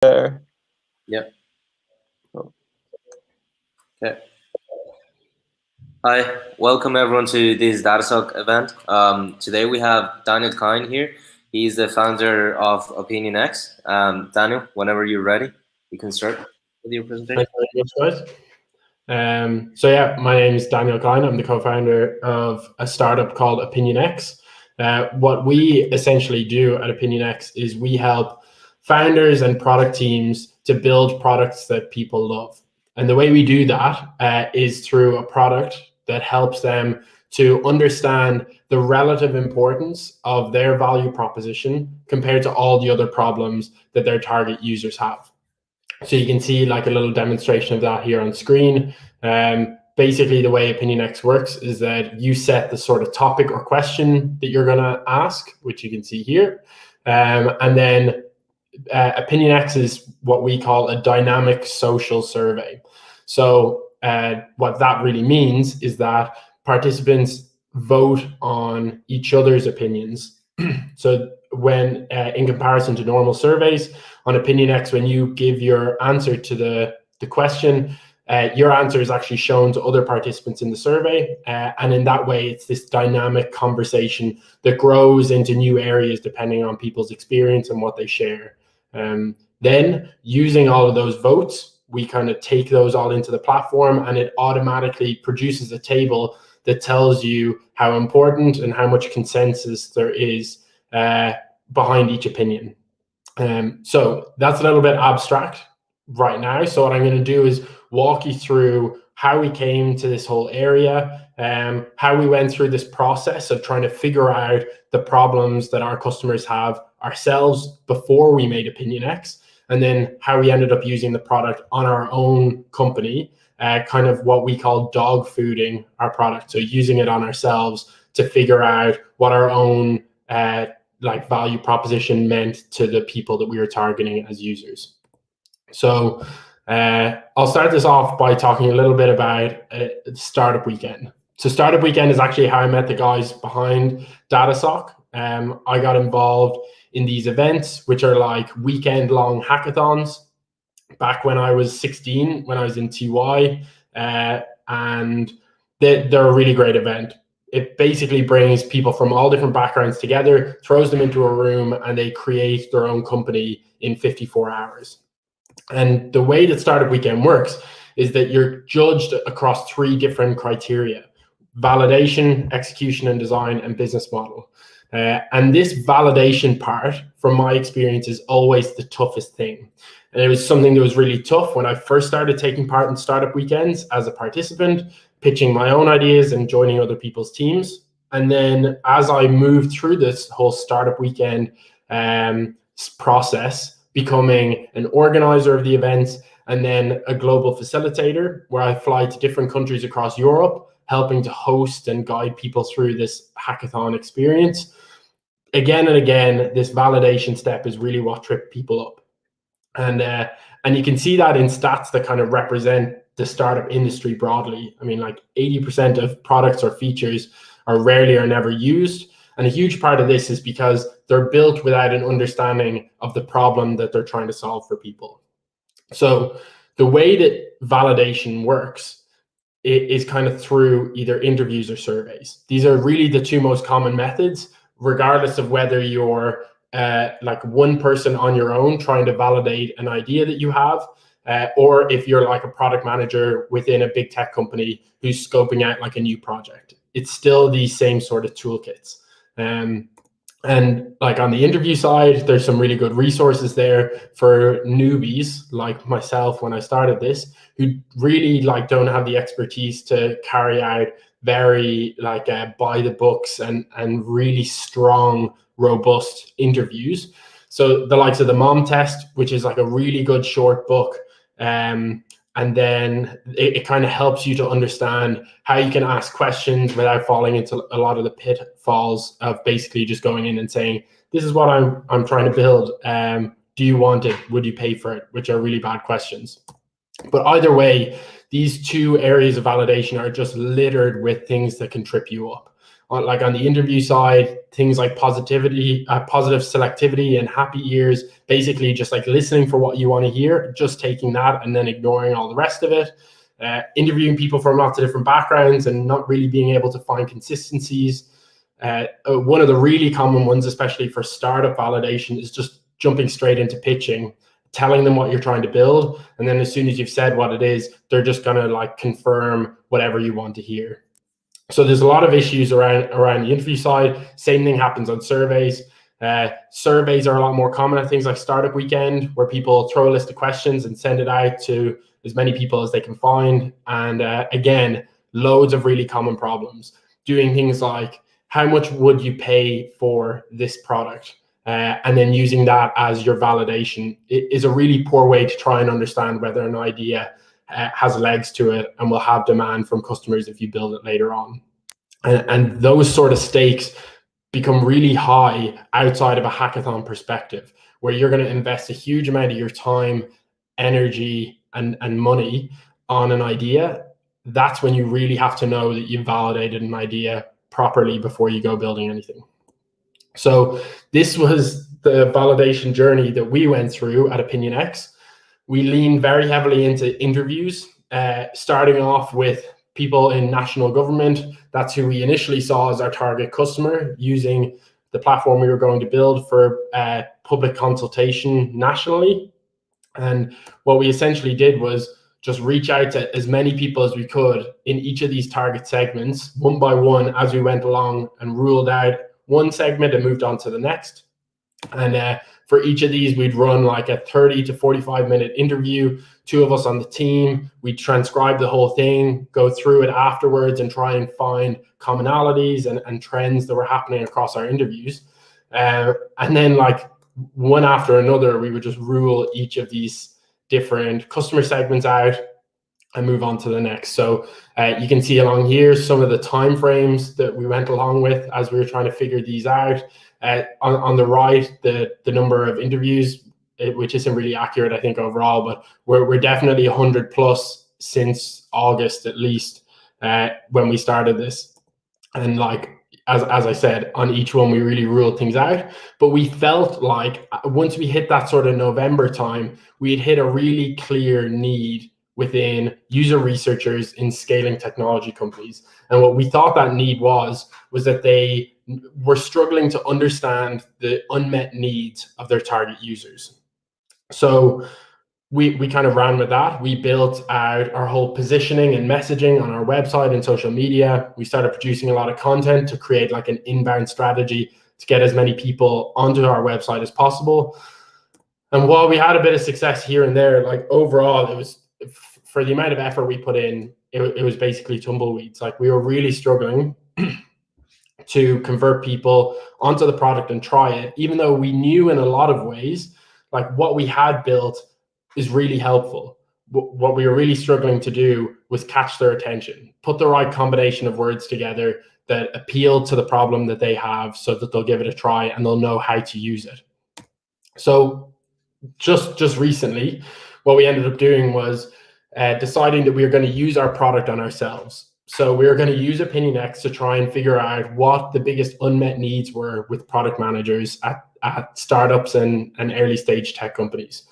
there. Yep. Okay. Hi, welcome everyone to this DataSoc event. Today we have Daniel Kyne here. He's the founder of OpinionX. Daniel, whenever you're ready, you can start with your presentation. Thanks very much, guys. So yeah, my name is Daniel Kyne. I'm the co-founder of a startup called OpinionX. What we essentially do at OpinionX is we help founders and product teams to build products that people love. And the way we do that is through a product that helps them to understand the relative importance of their value proposition compared to all the other problems that their target users have. So you can see like a little demonstration of that here on screen. Basically, the way OpinionX works is that you set the sort of topic or question that you're going to ask, which you can see here. And then OpinionX is what we call a dynamic social survey. So what that really means is that participants vote on each other's opinions. So when in comparison to normal surveys on OpinionX, when you give your answer to the question, your answer is actually shown to other participants in the survey. And in that way, it's this dynamic conversation that grows into new areas depending on people's experience and what they share. Then using all of those votes, we kind of take those all into the platform, and it automatically produces a table that tells you how important and how much consensus there is behind each opinion. So that's a little bit abstract right now. So what I'm going to do is walk you through how we came to this whole area, how we went through this process of trying to figure out the problems that our customers have ourselves before we made OpinionX, and then how we ended up using the product on our own company, kind of what we call dog fooding our product. So using it on ourselves to figure out what our own like value proposition meant to the people that we were targeting as users. So I'll start this off by talking a little bit about Startup Weekend. So Startup Weekend is actually how I met the guys behind DataSoc. I got involved in these events, which are like weekend-long hackathons, back when I was 16, when I was in TY, and they're a really great event. It basically brings people from all different backgrounds together, throws them into a room, and they create their own company in 54 hours. And the way that Startup Weekend works is that you're judged across 3 different criteria: validation, execution and design, and business model. And this validation part, from my experience, is always the toughest thing. And it was something that was really tough when I first started taking part in Startup Weekends as a participant, pitching my own ideas and joining other people's teams. And then as I moved through this whole Startup Weekend process, becoming an organizer of the events and then a global facilitator, where I fly to different countries across Europe, helping to host and guide people through this hackathon experience. Again and again, this validation step is really what tripped people up. And you can see that in stats that kind of represent the startup industry broadly. I mean, like 80% of products or features are rarely or never used. And a huge part of this is because they're built without an understanding of the problem that they're trying to solve for people. So the way that validation works is kind of through either interviews or surveys. These are really the 2 most common methods, regardless of whether you're like one person on your own trying to validate an idea that you have, or if you're like a product manager within a big tech company who's scoping out like a new project. It's still these same sort of toolkits. And like on the interview side, there's some really good resources there for newbies like myself when I started this, who really like don't have the expertise to carry out very like by the books and really strong, robust interviews. So the likes of the Mom Test, which is like a really good short book, and then it kind of helps you to understand how you can ask questions without falling into a lot of the pitfalls of basically just going in and saying, this is what I'm trying to build. Do you want it? Would you pay for it? Which are really bad questions. But either way, these 2 areas of validation are just littered with things that can trip you up. like on the interview side, things like positive selectivity and happy ears, basically just like listening for what you want to hear, just taking that and then ignoring all the rest of it. Interviewing people from lots of different backgrounds and not really being able to find consistencies. One of the really common ones, especially for startup validation, is just jumping straight into pitching, telling them what you're trying to build, and then as soon as you've said what it is, they're just going to like confirm whatever you want to hear. So there's a lot of issues around the interview side. Same thing happens on surveys. Surveys are a lot more common at things like Startup Weekend, where people throw a list of questions and send it out to as many people as they can find. And again, loads of really common problems. Doing things like, how much would you pay for this product? And then using that as your validation is a really poor way to try and understand whether an idea has legs to it and will have demand from customers if you build it later on. And those sort of stakes become really high outside of a hackathon perspective, where you're going to invest a huge amount of your time, energy, and money on an idea. That's when you really have to know that you've validated an idea properly before you go building anything. So this was the validation journey that we went through at OpinionX. We leaned very heavily into interviews, starting off with people in national government. That's who we initially saw as our target customer, using the platform we were going to build for public consultation nationally. And what we essentially did was just reach out to as many people as we could in each of these target segments, one by one, as we went along, and ruled out one segment and moved on to the next. And for each of these, we'd run like a 30 to 45-minute interview, 2 of us on the team. We'd transcribe the whole thing, go through it afterwards, and try and find commonalities and trends that were happening across our interviews. And then like one after another, we would just rule each of these different customer segments out and move on to the next. So you can see along here some of the timeframes that we went along with as we were trying to figure these out. On the right, the number of interviews, which isn't really accurate, I think, overall, but we're definitely 100 plus since August at least, when we started this. And like, as I said, on each one, we really ruled things out. But we felt like once we hit that sort of November time, we'd hit a really clear need within user researchers in scaling technology companies. And what we thought that need was that they were struggling to understand the unmet needs of their target users. So we kind of ran with that. We built out our whole positioning and messaging on our website and social media. We started producing a lot of content to create like an inbound strategy to get as many people onto our website as possible. And while we had a bit of success here and there, like overall, it was, for the amount of effort we put in, it was basically tumbleweeds. Like we were really struggling to convert people onto the product and try it, even though we knew in a lot of ways, like what we had built is really helpful. What we were really struggling to do was catch their attention, put the right combination of words together that appeal to the problem that they have so that they'll give it a try and they'll know how to use it. So just recently, what we ended up doing was deciding that we were going to use our product on ourselves. So we were going to use OpinionX to try and figure out what the biggest unmet needs were with product managers at startups and early stage tech companies.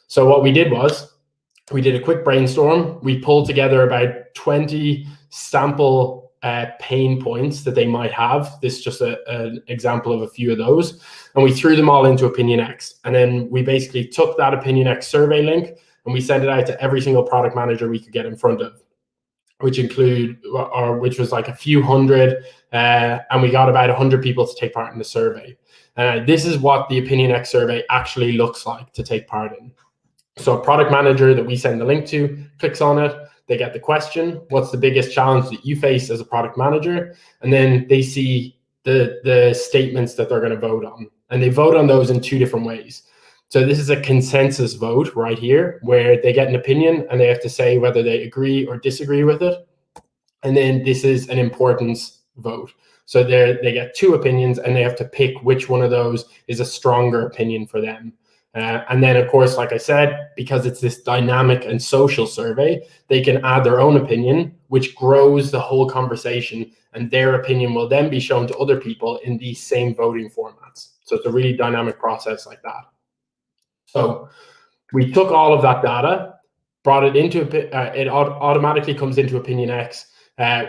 So what we did was we did a quick brainstorm. We pulled together about 20 sample pain points that they might have. This is just an example of a few of those. And we threw them all into OpinionX. And then we basically took that OpinionX survey link and we sent it out to every single product manager we could get in front of, which was like a few hundred, and we got about 100 people to take part in the survey. This is what the OpinionX survey actually looks like to take part in. So a product manager that we send the link to clicks on it, they get the question, what's the biggest challenge that you face as a product manager? And then they see the statements that they're going to vote on. And they vote on those in 2 different ways. So this is a consensus vote right here, where they get an opinion and they have to say whether they agree or disagree with it. And then this is an importance vote. So they get 2 opinions and they have to pick which one of those is a stronger opinion for them. And then, of course, like I said, because it's this dynamic and social survey, they can add their own opinion, which grows the whole conversation, and their opinion will then be shown to other people in these same voting formats. So it's a really dynamic process like that. So we took all of that data, brought it into, it automatically comes into OpinionX.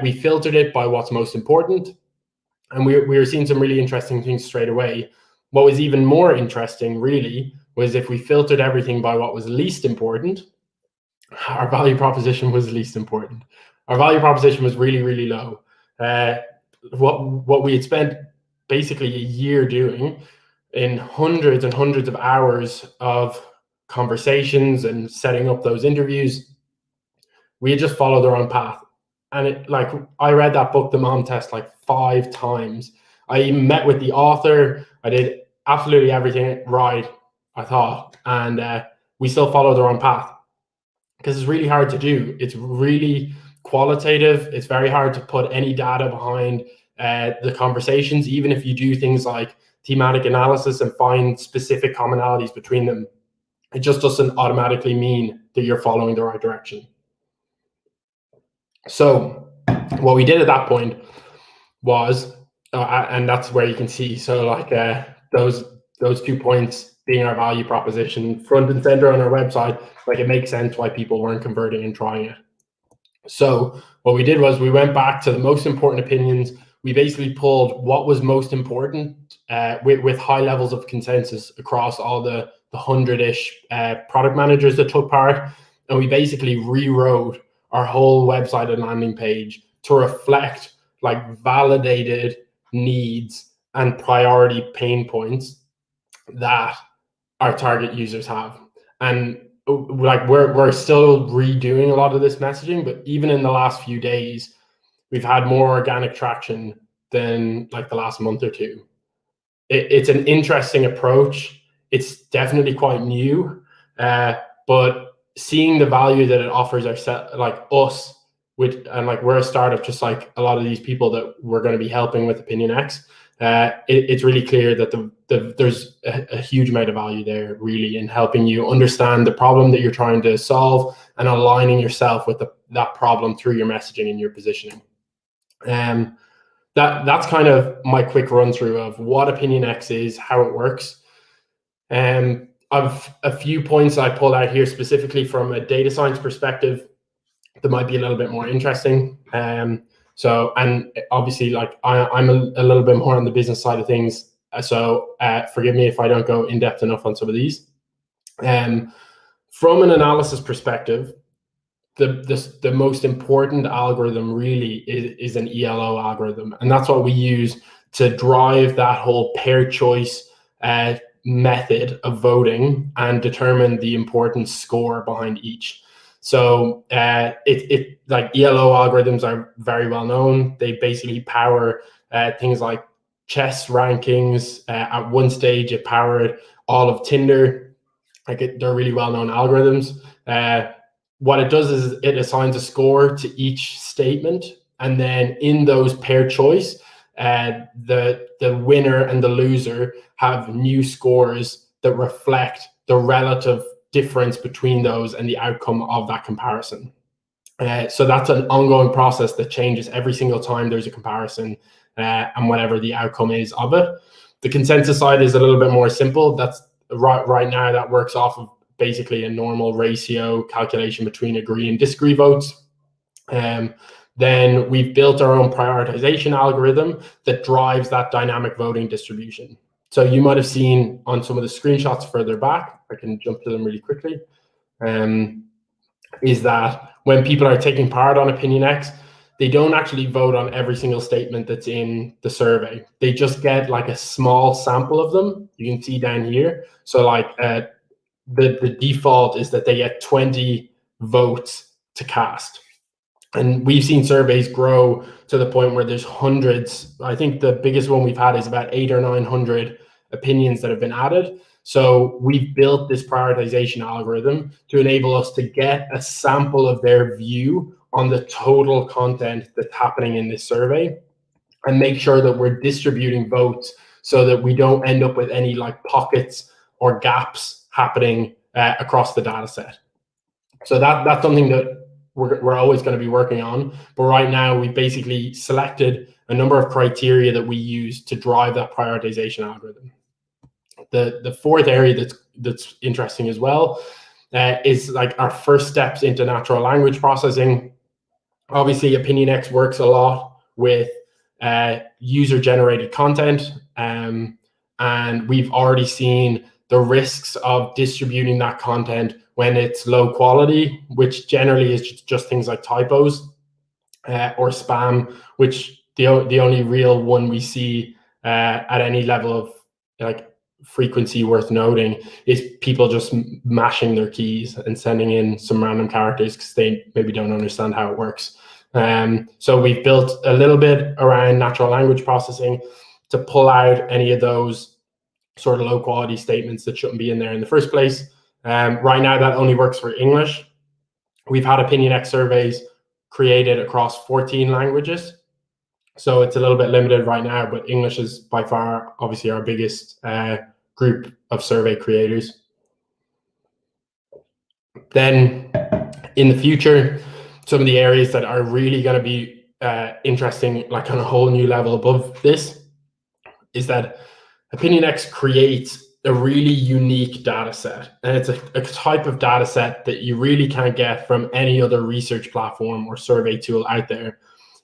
We filtered it by what's most important, and we were seeing some really interesting things straight away. What was even more interesting, really, was if we filtered everything by what was least important, our value proposition was least important. Our value proposition was really, really low. What we had spent basically a year doing in hundreds and hundreds of hours of conversations and setting up those interviews, we had just followed our own path. And it, like, I read that book, The Mom Test, like 5 times. I even met with the author. I did absolutely everything right, I thought. And we still followed our own path because it's really hard to do. It's really qualitative. It's very hard to put any data behind the conversations, even if you do things like thematic analysis and find specific commonalities between them. It just doesn't automatically mean that you're following the right direction. So what we did at that point was, and that's where you can see, so like those 2 points being our value proposition front and center on our website, like it makes sense why people weren't converting and trying it. So what we did was we went back to the most important opinions. We basically pulled what was most important with high levels of consensus across all the 100-ish product managers that took part. And we basically rewrote our whole website and landing page to reflect like validated needs and priority pain points that our target users have. And like we're still redoing a lot of this messaging, but even in the last few days, we've had more organic traction than like the last month or two. It's an interesting approach. It's definitely quite new, but seeing the value that it offers us, and like we're a startup, just like a lot of these people that we're going to be helping with OpinionX, it's really clear that there's a huge amount of value there, really, in helping you understand the problem that you're trying to solve and aligning yourself with that problem through your messaging and your positioning. That's kind of my quick run through of what OpinionX is, how it works. I've a few points I pulled out here specifically from a data science perspective that might be a little bit more interesting. So, and obviously, like I'm a little bit more on the business side of things. So forgive me if I don't go in depth enough on some of these. From an analysis perspective, the most important algorithm really is an Elo algorithm, and that's what we use to drive that whole pair choice method of voting and determine the importance score behind each. So like Elo algorithms are very well known. They basically power things like chess rankings. At one stage, it powered all of Tinder. Like they're really well known algorithms. What it does is it assigns a score to each statement, and then in those pair choice, the winner and the loser have new scores that reflect the relative difference between those and the outcome of that comparison. So that's an ongoing process that changes every single time there's a comparison and whatever the outcome is of it. The consensus side is a little bit more simple. That's right now that works off of basically a normal ratio calculation between agree and disagree votes. Then we've built our own prioritization algorithm that drives that dynamic voting distribution. So you might have seen on some of the screenshots further back, I can jump to them really quickly, is that when people are taking part on OpinionX, they don't actually vote on every single statement that's in the survey. They just get like a small sample of them. You can see down here. So like the default is that they get 20 votes to cast. And we've seen surveys grow to the point where there's hundreds. I think the biggest one we've had is about 800 or 900 opinions that have been added. So we've built this prioritization algorithm to enable us to get a sample of their view on the total content that's happening in this survey and make sure that we're distributing votes so that we don't end up with any like pockets or gaps happening across the data set. So that's something that we're always going to be working on. But right now, we've basically selected a number of criteria that we use to drive that prioritization algorithm. The fourth area that's interesting as well is like our first steps into natural language processing. Obviously, OpinionX works a lot with user-generated content, and we've already seen the risks of distributing that content when it's low quality, which generally is just things like typos or spam, which the only real one we see at any level of like frequency worth noting is people just mashing their keys and sending in some random characters because they maybe don't understand how it works. So we've built a little bit around natural language processing to pull out any of those sort of low quality statements that shouldn't be in there in the first place. Right now, that only works for English. We've had OpinionX surveys created across 14 languages. So it's a little bit limited right now, but English is by far, obviously, our biggest group of survey creators. Then in the future, some of the areas that are really going to be interesting, like on a whole new level above this, is that OpinionX creates a really unique data set. And it's a type of data set that you really can't get from any other research platform or survey tool out there,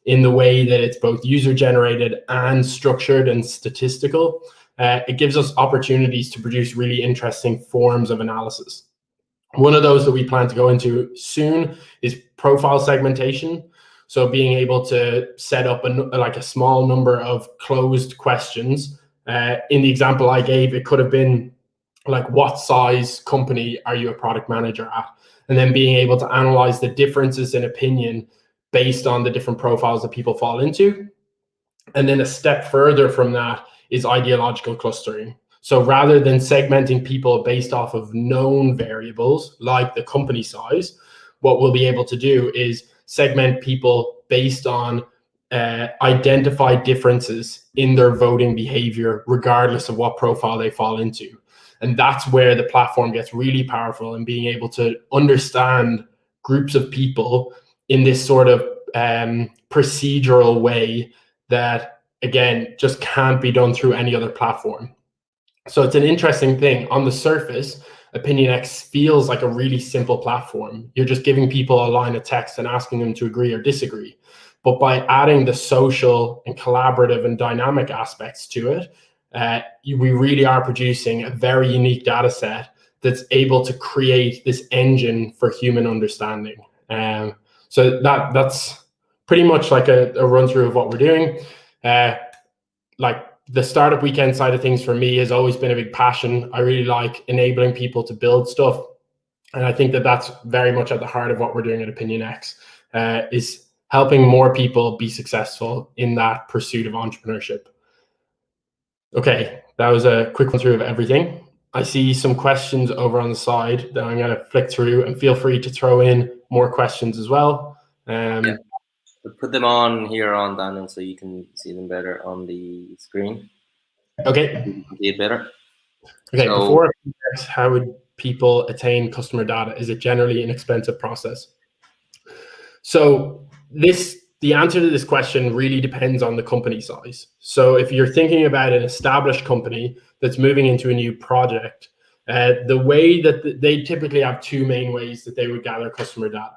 in the way that it's both user-generated and structured and statistical. It gives us opportunities to produce really interesting forms of analysis. One of those that we plan to go into soon is profile segmentation. So being able to set up a small number of closed questions. In the example I gave, it could have been like, what size company are you a product manager at? And then being able to analyze the differences in opinion based on the different profiles that people fall into. And then a step further from that is ideological clustering. So rather than segmenting people based off of known variables like the company size, what we'll be able to do is segment people based on identified differences in their voting behavior, regardless of what profile they fall into. And that's where the platform gets really powerful in being able to understand groups of people in this sort of procedural way that, again, just can't be done through any other platform. So it's an interesting thing. On the surface, OpinionX feels like a really simple platform. You're just giving people a line of text and asking them to agree or disagree. But by adding the social and collaborative and dynamic aspects to it, we really are producing a very unique data set that's able to create this engine for human understanding. So that's pretty much like a run through of what we're doing. Like the startup weekend side of things for me has always been a big passion. I really like enabling people to build stuff. And I think that that's very much at the heart of what we're doing at OpinionX, is helping more people be successful in that pursuit of entrepreneurship. Okay, that was a quick run through of everything. I see some questions over on the side that I'm going to flick through, and feel free to throw in more questions as well. Yeah. Put them on here on Daniel so you can see them better on the screen. Okay. You can see it better. Okay, so, before how would people attain customer data? Is it generally an expensive process? So the answer to this question really depends on the company size. So if you're thinking about an established company that's moving into a new project, the way that they typically have two main ways that they would gather customer data.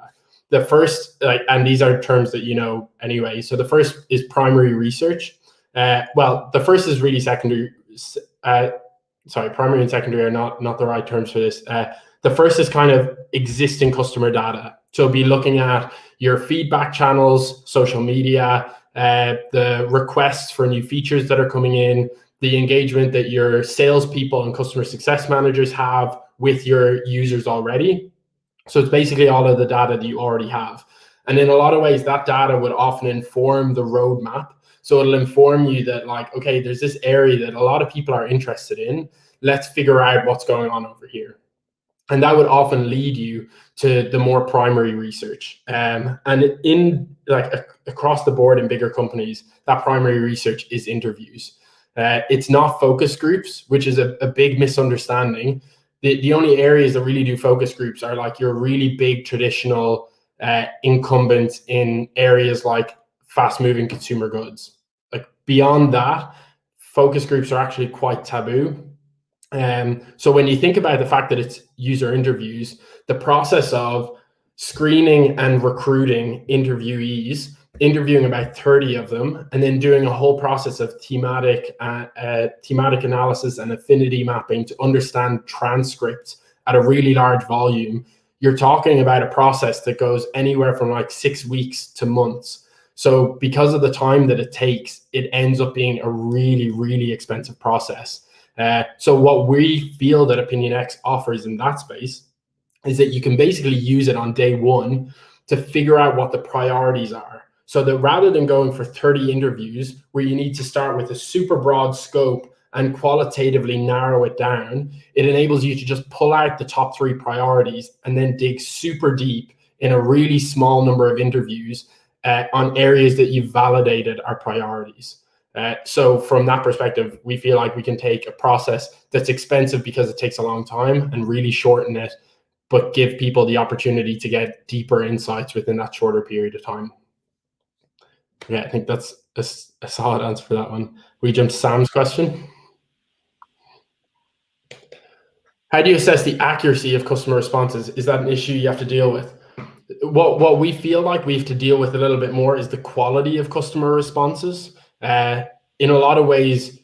The first, and these are terms that you know anyway. So the first is primary research. Well, the first is really secondary. Sorry, primary and secondary are not the right terms for this. The first is kind of existing customer data. So be looking at your feedback channels, social media, the requests for new features that are coming in, the engagement that your salespeople and customer success managers have with your users already. So it's basically all of the data that you already have. And in a lot of ways, that data would often inform the roadmap. So it'll inform you that, like, okay, there's this area that a lot of people are interested in. Let's figure out what's going on over here. And that would often lead you to the more primary research. And in across the board in bigger companies, that primary research is interviews. It's not focus groups, which is a big misunderstanding. The only areas that really do focus groups are like your really big traditional incumbents in areas like fast moving consumer goods. Like beyond that, focus groups are actually quite taboo. So when you think about the fact that it's user interviews, the process of screening and recruiting interviewees, interviewing about 30 of them, and then doing a whole process of thematic analysis and affinity mapping to understand transcripts at a really large volume, you're talking about a process that goes anywhere from like 6 weeks to months. So because of the time that it takes, it ends up being a really, really expensive process. So what we feel that OpinionX offers in that space is that you can basically use it on day one to figure out what the priorities are. So that rather than going for 30 interviews where you need to start with a super broad scope and qualitatively narrow it down, it enables you to just pull out the top 3 priorities and then dig super deep in a really small number of interviews on areas that you've validated are priorities. So from that perspective, we feel like we can take a process that's expensive because it takes a long time and really shorten it, but give people the opportunity to get deeper insights within that shorter period of time. Yeah, I think that's a solid answer for that one. We jump to Sam's question. How do you assess the accuracy of customer responses? Is that an issue you have to deal with? What we feel like we have to deal with a little bit more is the quality of customer responses. In a lot of ways,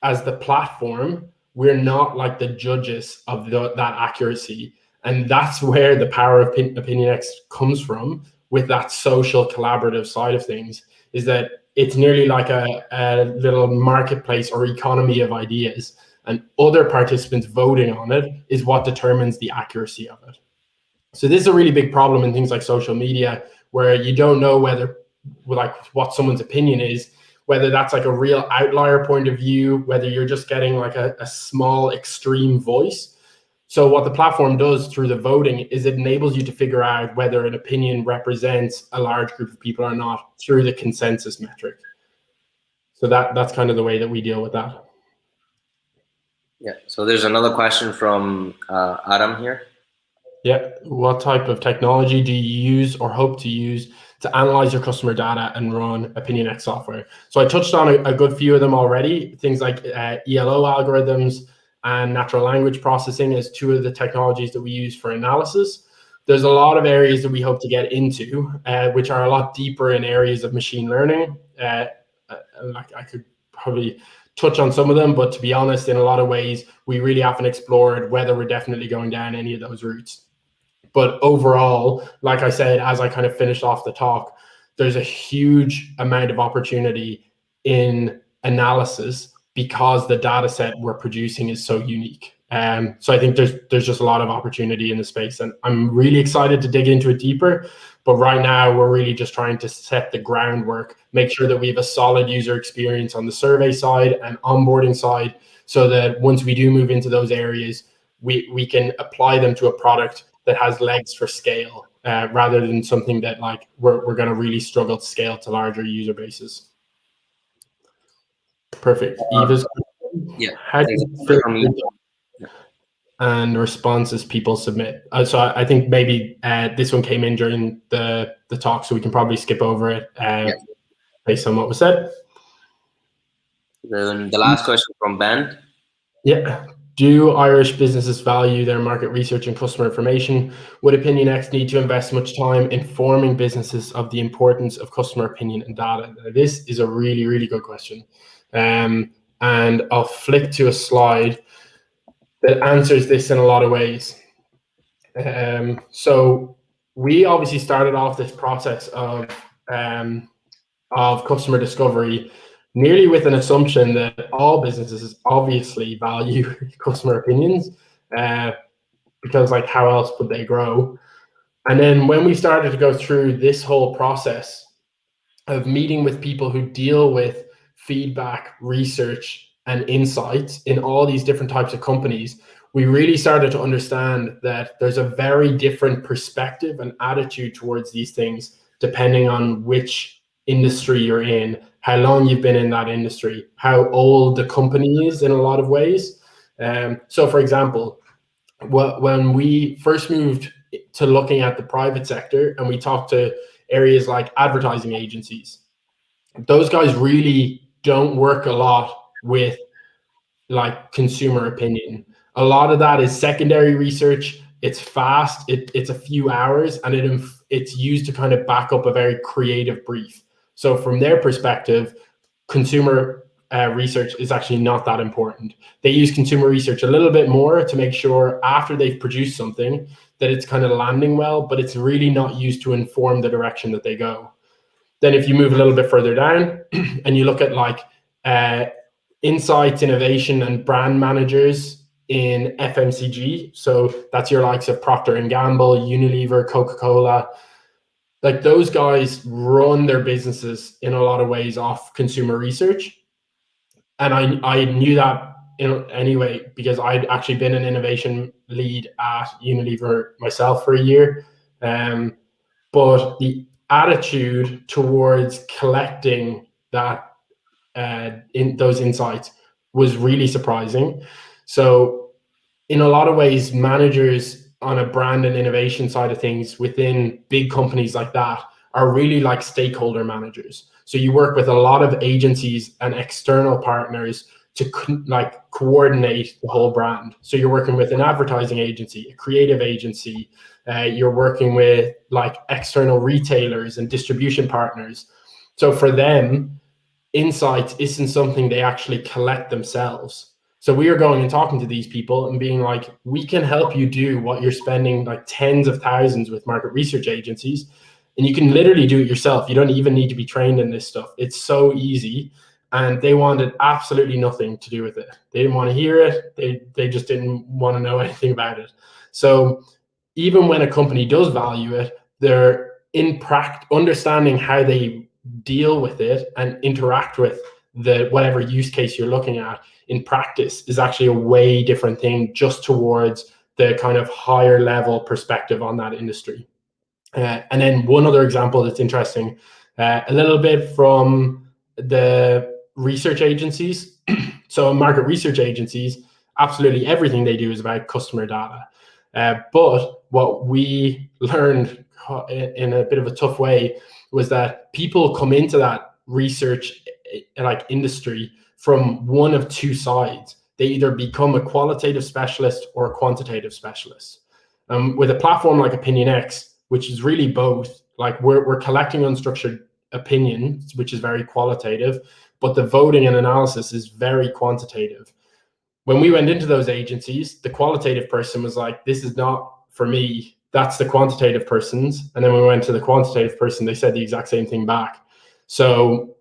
as the platform, we're not like the judges of that accuracy. And that's where the power of OpinionX comes from with that social collaborative side of things, is that it's nearly like a little marketplace or economy of ideas. And other participants voting on it is what determines the accuracy of it. So this is a really big problem in things like social media, where you don't know whether, like, what someone's opinion is, whether that's like a real outlier point of view, whether you're just getting like a small extreme voice. So what the platform does through the voting is it enables you to figure out whether an opinion represents a large group of people or not through the consensus metric. So that's kind of the way that we deal with that. Yeah. So there's another question from Adam here. Yeah. What type of technology do you use or hope to use to analyze your customer data and run OpinionX software? So I touched on a good few of them already. Things like Elo algorithms and natural language processing as 2 of the technologies that we use for analysis. There's a lot of areas that we hope to get into, which are a lot deeper in areas of machine learning. I could probably touch on some of them, but to be honest, in a lot of ways, we really haven't explored whether we're definitely going down any of those routes. But overall, like I said, as I kind of finished off the talk, there's a huge amount of opportunity in analysis because the data set we're producing is so unique. So I think there's just a lot of opportunity in the space, and I'm really excited to dig into it deeper. But right now, we're really just trying to set the groundwork, make sure that we have a solid user experience on the survey side and onboarding side, so that once we do move into those areas, we can apply them to a product that has legs for scale, rather than something that like we're going to really struggle to scale to larger user bases. Perfect. Eva's yeah. How do you filter and responses people submit? So I think maybe this one came in during the talk, so we can probably skip over it based on what was said. Then the last question from Ben. Yeah. Do Irish businesses value their market research and customer information? Would OpinionX need to invest much time informing businesses of the importance of customer opinion and data? This is a really, really good question. And I'll flick to a slide that answers this in a lot of ways. So we obviously started off this process of customer discovery nearly with an assumption that all businesses obviously value customer opinions, because like how else would they grow? And then when we started to go through this whole process of meeting with people who deal with feedback, research, and insights in all these different types of companies, we really started to understand that there's a very different perspective and attitude towards these things depending on which industry you're in, how long you've been in that industry, how old the company is in a lot of ways. So for example, when we first moved to looking at the private sector and we talked to areas like advertising agencies, those guys really don't work a lot with like consumer opinion. A lot of that is secondary research. It's fast. It's a few hours, and it's used to kind of back up a very creative brief. So from their perspective, consumer research is actually not that important. They use consumer research a little bit more to make sure after they've produced something that it's kind of landing well, but it's really not used to inform the direction that they go. Then if you move a little bit further down and you look at like insights, innovation, and brand managers in FMCG, so that's your likes of Procter and Gamble, Unilever, Coca-Cola, like those guys run their businesses in a lot of ways off consumer research. And I knew that anyway, because I'd actually been an innovation lead at Unilever myself for a year. But the attitude towards collecting that in those insights was really surprising. So in a lot of ways, managers on a brand and innovation side of things within big companies like that are really like stakeholder managers. So you work with a lot of agencies and external partners to like coordinate the whole brand. So you're working with an advertising agency, a creative agency, you're working with like external retailers and distribution partners. So for them, insights isn't something they actually collect themselves. So we are going and talking to these people and being like, we can help you do what you're spending like tens of thousands with market research agencies. And you can literally do it yourself. You don't even need to be trained in this stuff. It's so easy. And they wanted absolutely nothing to do with it. They didn't want to hear it. They just didn't want to know anything about it. So even when a company does value it, they're understanding how they deal with it and interact with the whatever use case you're looking at in practice is actually a way different thing, just towards the kind of higher level perspective on that industry. And then one other example that's interesting, a little bit from the research agencies. So market research agencies, absolutely everything they do is about customer data. But what we learned in a bit of a tough way was that people come into that research like industry from one of two sides. They either become a qualitative specialist or a quantitative specialist. With a platform like OpinionX, which is really both, like we're collecting unstructured opinions, which is very qualitative, but the voting and analysis is very quantitative. When we went into those agencies, the qualitative person was like, this is not for me. That's the quantitative person's. And then when we went to the quantitative person, they said the exact same thing back. So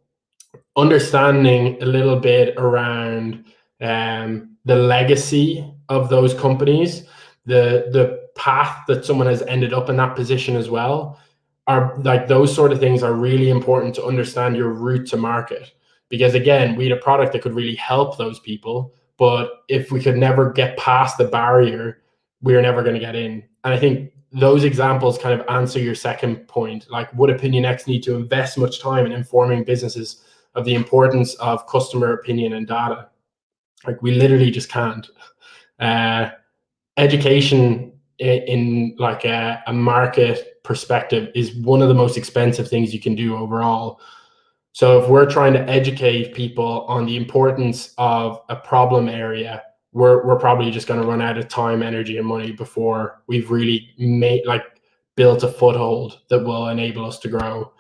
understanding a little bit around the legacy of those companies, the path that someone has ended up in that position as well, are like those sort of things are really important to understand your route to market. Because again, we had a product that could really help those people, but if we could never get past the barrier, we're never going to get in. And I think those examples kind of answer your second point. Like, would OpinionX need to invest much time in informing businesses of the importance of customer opinion and data? Like, we literally just can't. Education in like a market perspective is one of the most expensive things you can do overall. So if we're trying to educate people on the importance of a problem area, we're probably just going to run out of time, energy, and money before we've really built a foothold that will enable us to grow.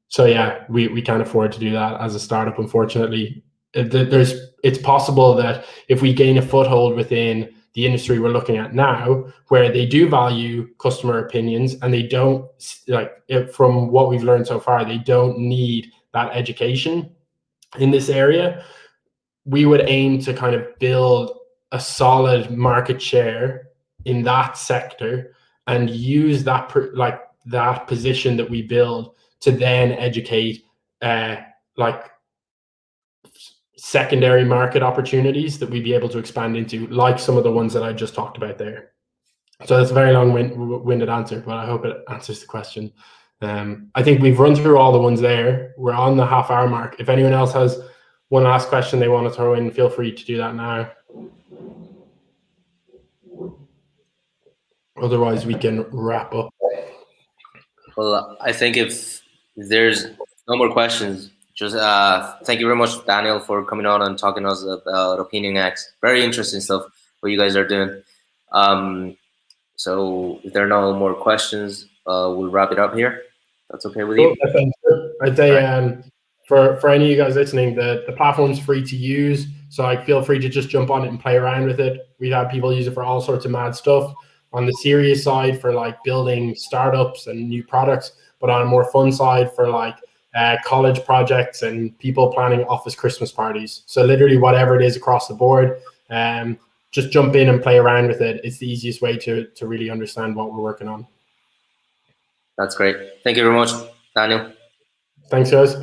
So yeah, we can't afford to do that as a startup, unfortunately. It's possible that if we gain a foothold within the industry we're looking at now, where they do value customer opinions and they don't, from what we've learned so far, they don't need that education in this area, we would aim to kind of build a solid market share in that sector and use that that position that we build to then educate secondary market opportunities that we'd be able to expand into, like some of the ones that I just talked about there. So that's a very long-winded answer, but I hope it answers the question. I think we've run through all the ones there. We're on the half-hour mark. If anyone else has one last question they want to throw in, feel free to do that now. Otherwise, we can wrap up. Well, I think if there's no more questions, just thank you very much, Daniel, for coming on and talking to us about OpinionX. Very interesting stuff what you guys are doing. So if there are no more questions, we'll wrap it up here. That's okay with you? I'd say for any of you guys listening, the platform's free to use. So like, feel free to just jump on it and play around with it. We've had people use it for all sorts of mad stuff. On the serious side, for like building startups and new products, but on a more fun side for like college projects and people planning office Christmas parties. So literally whatever it is across the board, just jump in and play around with it. It's the easiest way to really understand what we're working on. That's great. Thank you very much, Daniel. Thanks, guys.